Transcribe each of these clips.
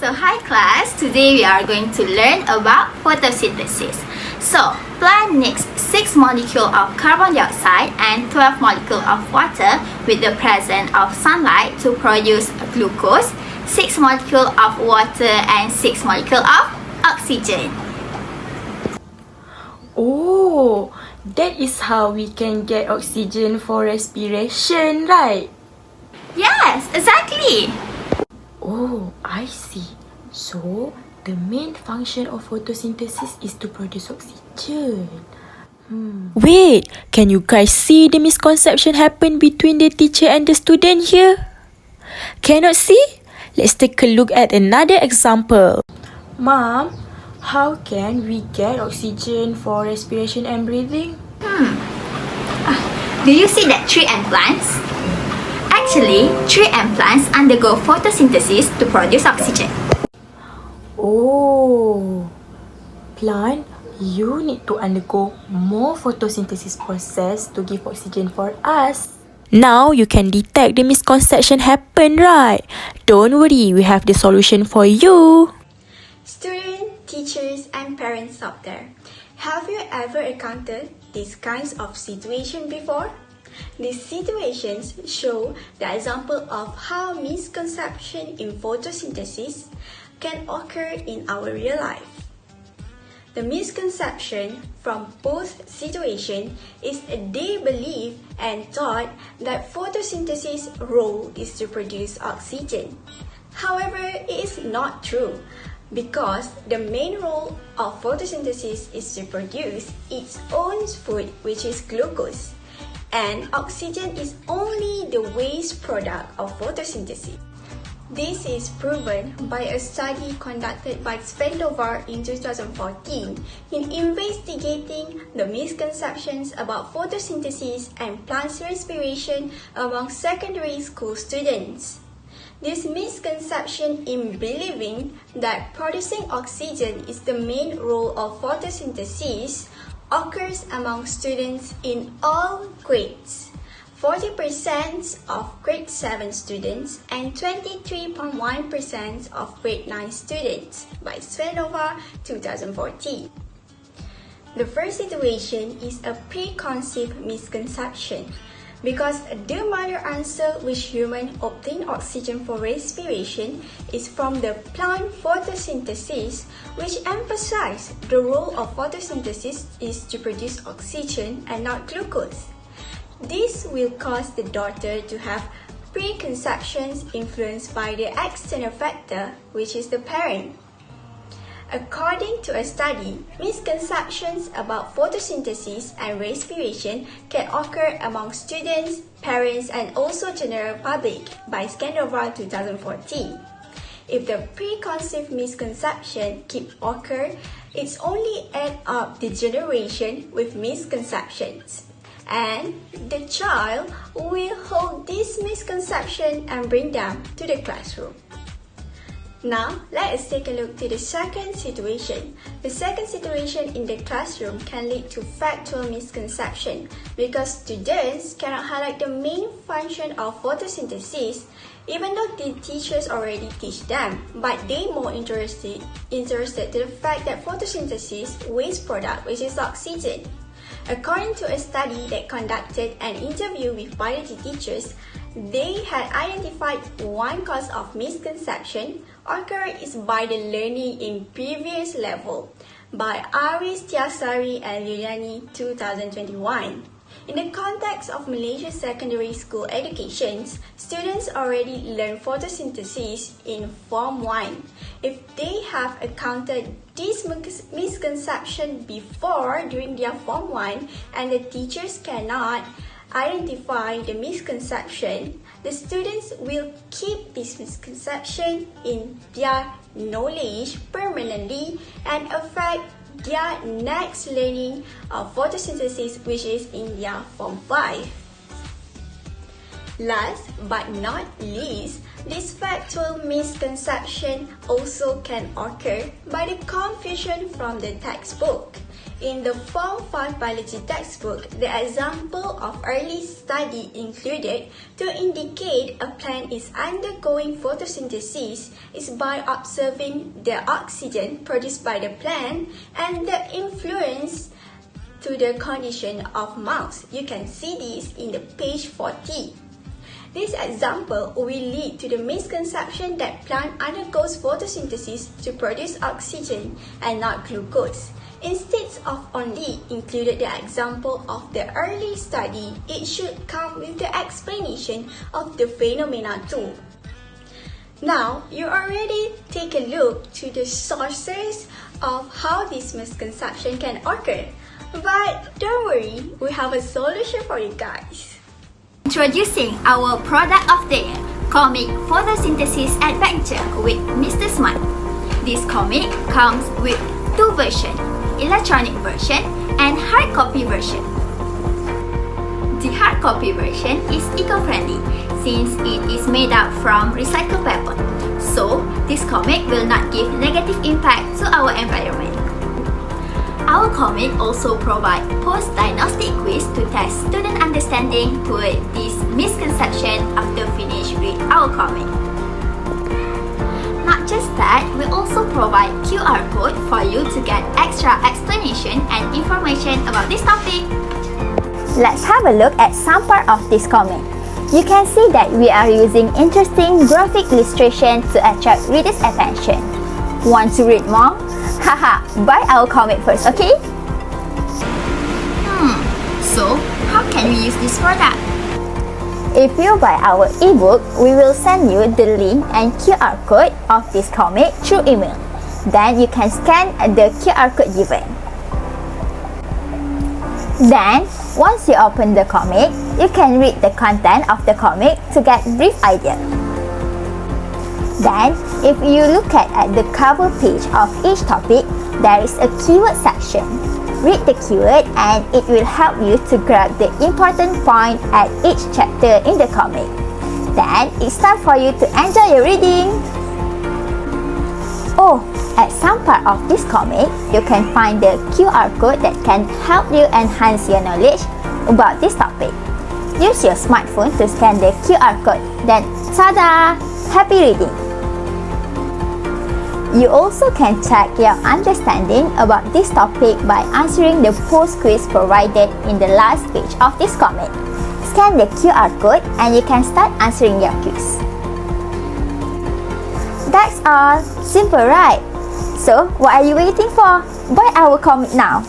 So hi class, today we are going to learn about photosynthesis. So, plant needs 6 molecules of carbon dioxide and 12 molecules of water with the presence of sunlight to produce glucose, 6 molecules of water and 6 molecules of oxygen. Oh, that is how we can get oxygen for respiration, right? Yes, exactly! Oh, I see. So, the main function of photosynthesis is to produce oxygen. Wait, can you guys see the misconception happen between the teacher and the student here? Cannot see? Let's take a look at another example. Mom, how can we get oxygen for respiration and breathing? Do you see that tree and plants? Actually, tree and plants undergo photosynthesis to produce oxygen. Oh, plant, you need to undergo more photosynthesis process to give oxygen for us. Now you can detect the misconception happen, right? Don't worry, we have the solution for you. Students, teachers, and parents out there, have you ever encountered these kinds of situations before? These situations show the example of how misconception in photosynthesis can occur in our real life. The misconception from both situations is they believe and thought that photosynthesis' role is to produce oxygen. However, it is not true because the main role of photosynthesis is to produce its own food, which is glucose, and oxygen is only the waste product of photosynthesis. This is proven by a study conducted by Svendovar in 2014 in investigating the misconceptions about photosynthesis and plant respiration among secondary school students. This misconception in believing that producing oxygen is the main role of photosynthesis occurs among students in all grades. 40% of grade 7 students and 23.1% of grade 9 students by Svenova 2014. The first situation is a preconceived misconception because the mother answer which humans obtain oxygen for respiration is from the plant photosynthesis, which emphasizes the role of photosynthesis is to produce oxygen and not glucose. This will cause the daughter to have preconceptions influenced by the external factor, which is the parent. According to a study, misconceptions about photosynthesis and respiration can occur among students, parents, and also general public by Scandoval 2014. If the preconceived misconception keep occur, it's only add up the generation with misconceptions. And the child will hold this misconception and bring them to the classroom. Now, let us take a look to the second situation. The second situation in the classroom can lead to factual misconception because students cannot highlight the main function of photosynthesis even though the teachers already teach them, but they more interested to the fact that photosynthesis waste product, which is oxygen. According to a study that conducted an interview with biology teachers, they had identified one cause of misconception occur is by the learning in previous level by Aris Tiasari and Liliani 2021. In the context of Malaysia's secondary school education, students already learn photosynthesis in Form 1. If they have encountered this misconception before during their Form 1 and the teachers cannot identify the misconception, the students will keep this misconception in their knowledge permanently and affect their next learning of photosynthesis, which is in their Form 5. Last but not least, this factual misconception also can occur by the confusion from the textbook. In the Form 5 biology textbook, the example of early study included to indicate a plant is undergoing photosynthesis is by observing the oxygen produced by the plant and the influence to the condition of mouse. You can see this in the page 40. This example will lead to the misconception that plant undergoes photosynthesis to produce oxygen and not glucose. Instead of only included the example of the early study, it should come with the explanation of the phenomena too. Now, you already take a look to the sources of how this misconception can occur. But don't worry, we have a solution for you guys. Introducing our product of the year, comic Photosynthesis Adventure with Mr. Smart. This comic comes with two versions, electronic version and hard copy version. The hard copy version is eco-friendly since it is made up from recycled paper. So, this comic will not give negative impact to our environment. Our comic also provides post-diagnostic quiz to test student understanding toward this misconception after finish read our comic. Not just that, we also provide QR code for you to get extra explanation and information about this topic. Let's have a look at some part of this comic. You can see that we are using interesting graphic illustration to attract readers' attention. Want to read more? Haha, buy our comic first, okay? So how can we use this product? If you buy our ebook, we will send you the link and QR code of this comic through email. Then you can scan the QR code given. Then, once you open the comic, you can read the content of the comic to get brief idea. Then, if you look at the cover page of each topic, there is a keyword section. Read the keyword and it will help you to grab the important point at each chapter in the comic. Then, it's time for you to enjoy your reading. Oh, at some part of this comic, you can find the QR code that can help you enhance your knowledge about this topic. Use your smartphone to scan the QR code. Then, tada! Happy reading! You also can check your understanding about this topic by answering the post quiz provided in the last page of this comic. Scan the QR code and you can start answering your quiz. That's all. Simple, right? So, what are you waiting for? Buy our comic now.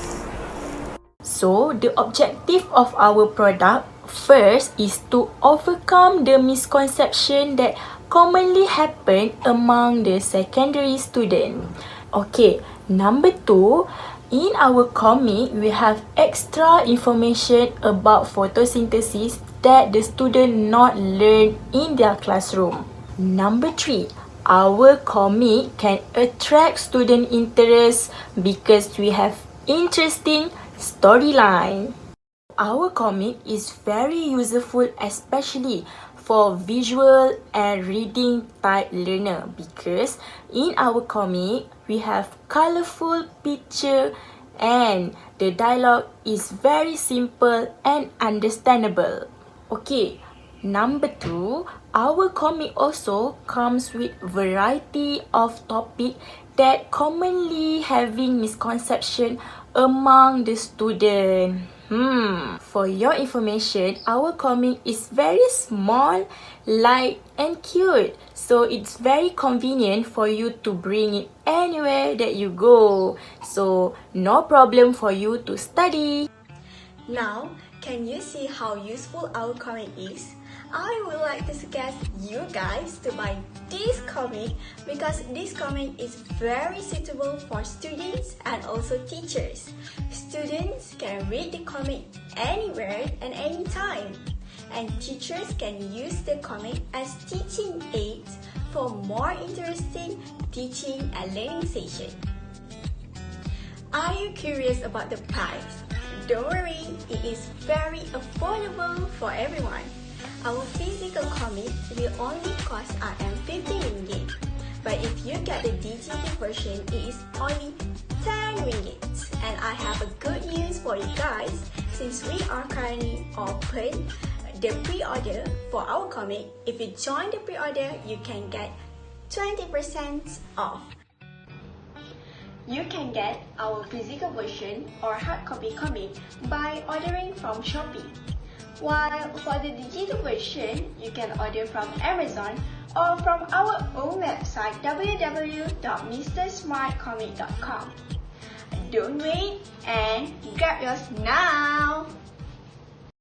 So, the objective of our product first is to overcome the misconception that commonly happen among the secondary student. Okay, number 2, in our comic, we have extra information about photosynthesis that the student not learn in their classroom. Number 3, our comic can attract student interest because we have interesting storyline. Our comic is very useful especially for visual and reading type learner because in our comic we have colorful picture and the dialogue is very simple and understandable. Okay, number 2, our comic also comes with variety of topic that commonly having misconception among the student. For your information, our comic is very small, light and cute. So it's very convenient for you to bring it anywhere that you go. So no problem for you to study. Now, can you see how useful our comic is? I would like to suggest you guys to buy this comic because this comic is very suitable for students and also teachers. Students can read the comic anywhere and anytime, and teachers can use the comic as teaching aids for more interesting teaching and learning session. Are you curious about the price? Don't worry, it is very affordable for everyone. Our physical comic will only cost RM50, but if you get the digital version, it is only 10 ringgit. And I have a good news for you guys. Since we are currently open the pre-order for our comic, if you join the pre-order, you can get 20% off. You can get our physical version or hard copy comic by ordering from Shopee. While for the digital version, you can order from Amazon or from our own website www.mrsmartcomic.com. Don't wait and grab yours now!